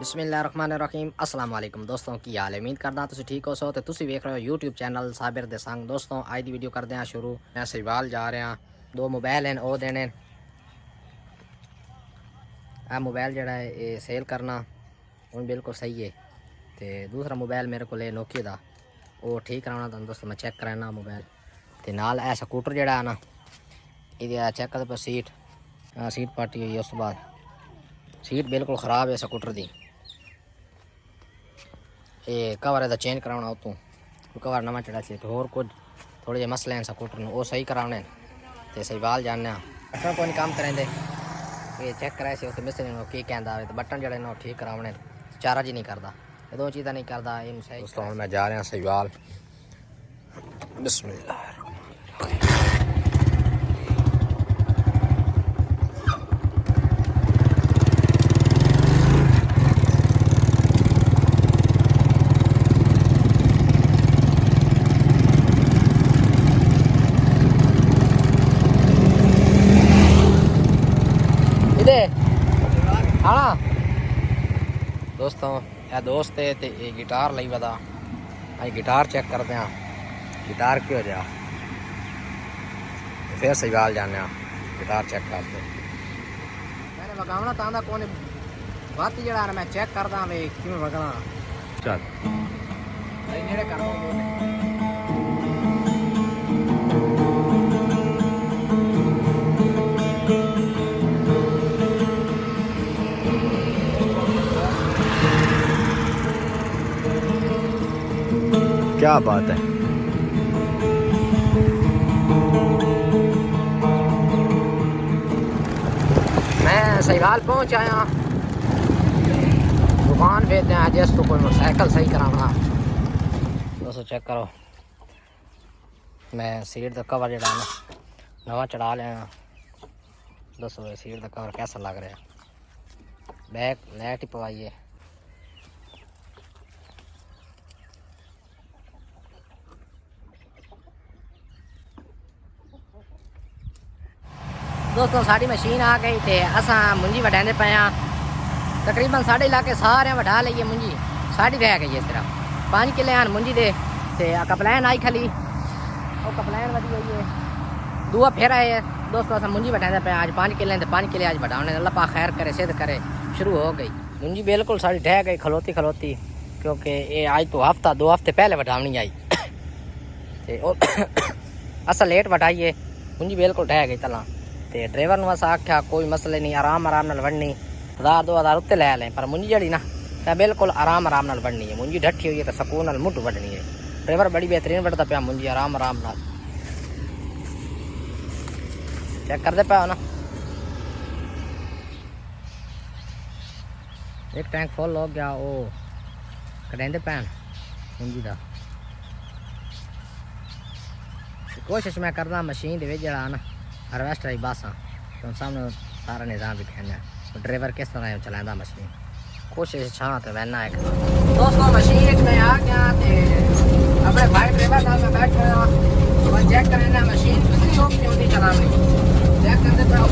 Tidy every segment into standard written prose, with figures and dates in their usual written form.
बिस्मिल्लाहिर्रहमानिर्रहीम अस्सलाम वालेकुम दोस्तों की हाल उम्मीद करदा तुसीं ठीक हो सो ते तुसीं वेख रहे हो यूट्यूब चैनल साबिर दे संग। दोस्तों आज दी वीडियो करदे हां शुरू। मैं सहीवाल जा रहे हां, दो मोबाइल हैं ओ देने। आ मोबाइल जेड़ा है ये सेल करना हुण बिल्कुल सही है ते दूसरा मोबाइल मेरे को नोकिया दा वो ठीक कराना था दोस्तों। मैं चेक कराना मोबाइल ते नाल ए स्कूटर जेड़ा है ना ये चेक करदे पे सीट पाटी हुई। उस बाद सीट बिल्कुल ख़राब है स्कूटर दी। ये कवर है चेंज कराना उतों कवर नवा चढ़ा सी तो होर कुछ थोड़े जे मसले हैं स्कूटर में वो सही कराने तो सहीवाल जाने बटन को नहीं काम करेंगे। ये चेक कराए से मिस्त्री की कहता है तो बटन जड़े ना ठीक कराने चार्ज ही नहीं करता, ये दो चीज़ा नहीं करता। इन सही दोस्तों मैं जा रहा सहीवाल। बिस्मिल्लाह हाँ दोस्तों यह दोस्त है तो ये गिटार ली पता अं गिटार चेक करते हैं गिटार क्यों जा फिर सहीवाल जाने गिटार चेक करते। मैंने वगावना तांदा कौन बात जड़ा मैं चेक करदा वे किवें वगना चल नेड़े कर दो। क्या बात है। मैं सहीवाल पहुंच आया, दुकान पे हैं जिस तो कोई मोटरसाइकिल सही कराना। दोस्तों चेक करो मैं सीट का कवर जड़ा ना नवा चढ़ा लिया। दोस्तों सीट का कवर कैसा लग रहा है, बैक लाइट ही पवाई है। दोस्तों साड़ी मशीन आ गई थे असा मुंजी वढाने पे तकरीबन साढ़े इलाके सारे वढा लीए। मुंजी साड़ी रह गई है सिर्फ 5 किले हैं मुंजी दे ते कपलैन आई खाली और कपलैन वधी गई है दुआ फिर आए। दोस्तों असा मुंजी वढाने पे आज 5 किले थे 5 किले आज वढाने अल्लाह पाक खैर करे सिद्ध करे। शुरू हो गई मुंजी बिल्कुल साड़ी ढह गई खलोती खलोती क्योंकि ये आज तो हफ्ता 2 हफ्ते पहले वढावनी आई ते असा लेट वढाइए मुंजी बिल्कुल ढह गई तला। ते ड्राइवर ने बस आख्या कोई मसले नहीं आराम नाल बढ़नी 1000 उत्ते लै लें पर मुंजी जड़ी ना तो बिल्कुल आराम नाल बढ़नी है। मुंजी ढठी हुई है तो सकून नाल मुठ बढ़नी है। ड्राइवर बड़ी बेहतरीन बढ़ता पाया मुंजी आराम नाल चेक करते पाया ना। एक टैंक फुल हो गया वो कटेंदे पैन मुंजी का। कोशिश मैं करना मशीन दे जड़ा ना हार्वेस्टर ही बासा तो सामने सारा निज़ाम भी कहना है ड्राइवर किस तरह चलाता मशीन कोशिश छाँ तो वहना है। दोस्तों मशीन में आ गया अपने भाई ड्राइवर साहब में बैठ गया तो चेक करना मशीन कितनी होती चलानी चेक करते पे।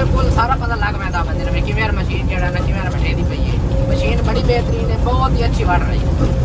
बिल्कुल सारा पता लग पैंदा बंदे ने कि मेरा मशीन जेड़ा ना कि मेरा बटे दी पई है। मशीन बड़ी बेहतरीन है, बहुत ही अच्छी बढ़ रही है।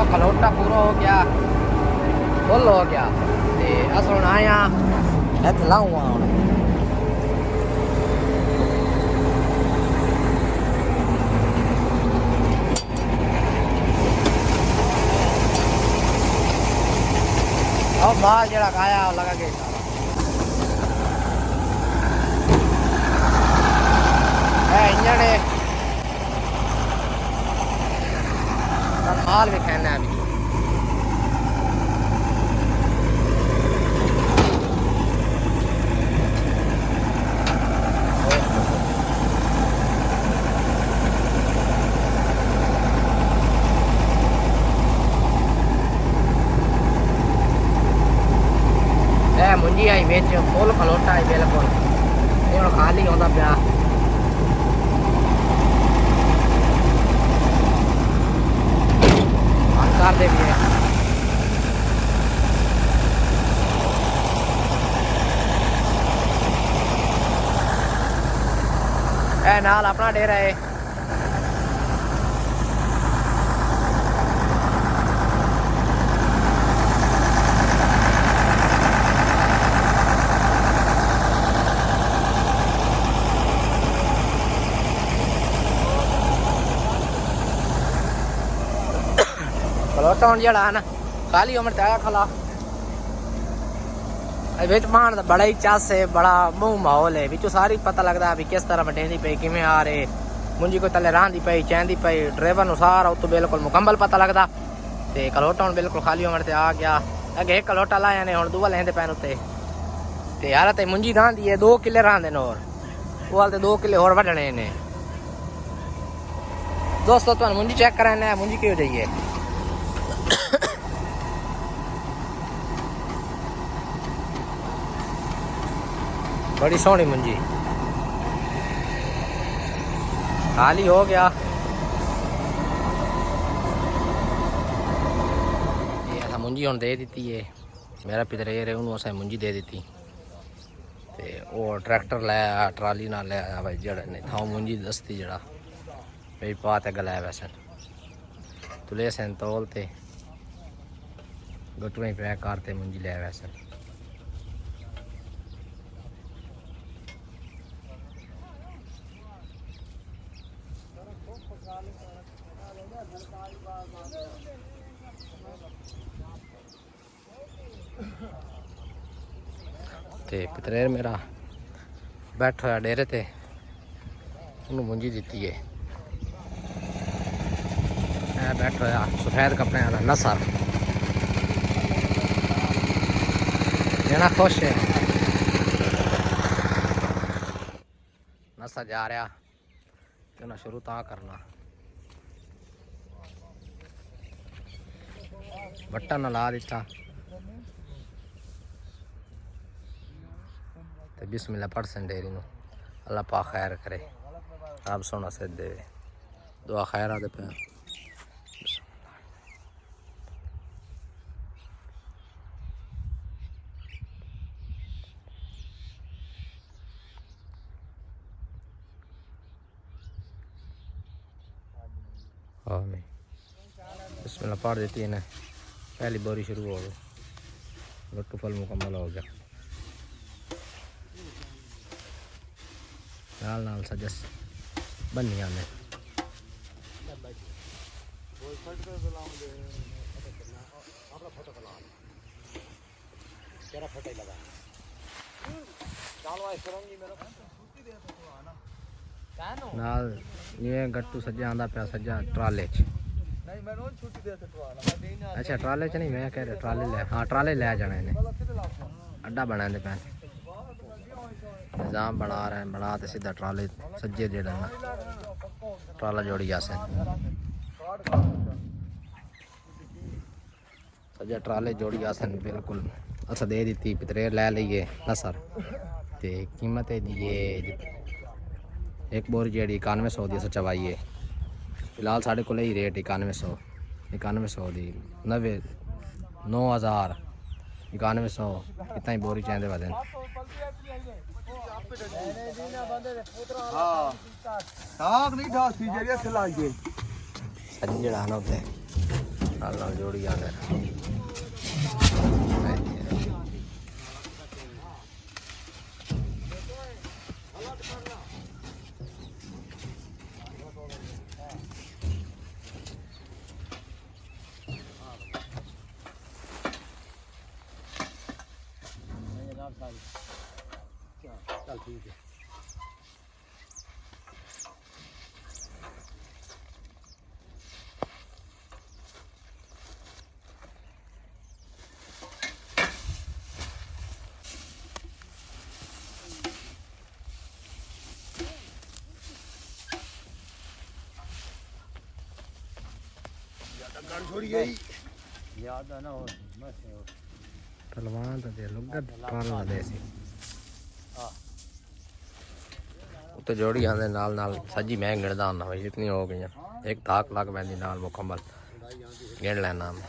खलोटा पूरा हो गया, फुल हो गया। ते अस हुण आए इत्थे लाऊं हुण माल जरा खाया लगा के इंजन माल भी खाना है। मुंजी आई बिच फुल खलोटा है बिल्कुल, ये हुण खाली होंदा पिया। कर दे भी है नाल अपना डेरा है। खलोटा हूँ जड़ा ना खाली उम्र तैयार खला बिच मान का बड़ा ही चस है, बड़ा मुँह माहौल है। बिचों सारी पता लगता भी किस तरह वटेंदी पई, किमें आ रहे मुंजी कोई तले रही पई चैंदी पई, ड्राइवर नु सारा उतो बिल्कुल मुकम्मल पता लगता। तो खलोटा हूँ बिल्कुल खाली उम्र से आ गया। अगे एक खलोटा लाया ने हूँ दूआ लेंदे पैन उत्ते ते यार ते मुंजी रांदी है 2 किले रांदे ने और वो हाल 2 किले और वढ़ने ने। दोस्तों तुम मुंजी चेक कराने मुंजी क्यों जाइए बड़ी सोहनी मुंजी खाली हो गया। ये असा मुंजी हुण दे दी है, मेरा पितरेर है उन्होंने असें मुंजी दे दी ते वो ट्रैक्टर लाया ट्राली ना लाया भाई जड़ा ने था मुंजी दस्ती जड़ा भाई पाते गलाया वैसे तुले सन तौल ते गटुएं पैक करते मुंजी लाया वैसे। ते पितरेर मेरा बैठा होया डेरे ते उन्होंने मुंजी दी है। बैठा होया सफेद कपड़े वाला नसर जना खुश है। नसर जा रहा तो शुरू ता करना बट्टा न ला दिता तो बिस्मिल्लाह पढ़ सन डेरी नु अल्लाह पाक खैर करे आप सोना से दे दुआ खैर आदे पे आमीन बिस्मिल्लाह पढ़ देती है ना पहली बोरी शुरू हो गई गट्टू फल मुकम्मल हो गया नाल नाल सजस बनिया में नाल ये गट्टू सज्जा आंदा पिया सज्जा ट्राले च अच्छा ट्राले च नहीं मैं कह रहा ट्राले ले हाँ ट्राले ले जाना इन्हें अड्डा बना दे पैन निज़ाम बना रहे हैं बना तो सीधा ट्राले सज्जे जेड़ा ना ट्राला जोड़ी जा सज्जा ट्राले जोड़ी जा बिल्कुल अस दे दी पितरेर ले लीए नसर ते कीमत दिए एक बोरी जी 9100 दी अस चवाइए फिलहाल साढ़े को ही रेट 9100 दी 9000 9100 कितना ही बोरी चाहते वजन सजी जड़ा ना उत्ते नाल जोड़ी आने चल ठीक है याद ना हो पहलवान तो दे लुगत पाल दे सी तो जोड़ी आंदे नाल नाल सजी मैं गिणदा हुंदा भाई जितनी हो गई एक ताक लग पैंदी नाल मुकम्मल गिण लेना मैं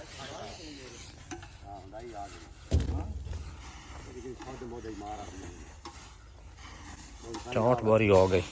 64 बोरी हो गई।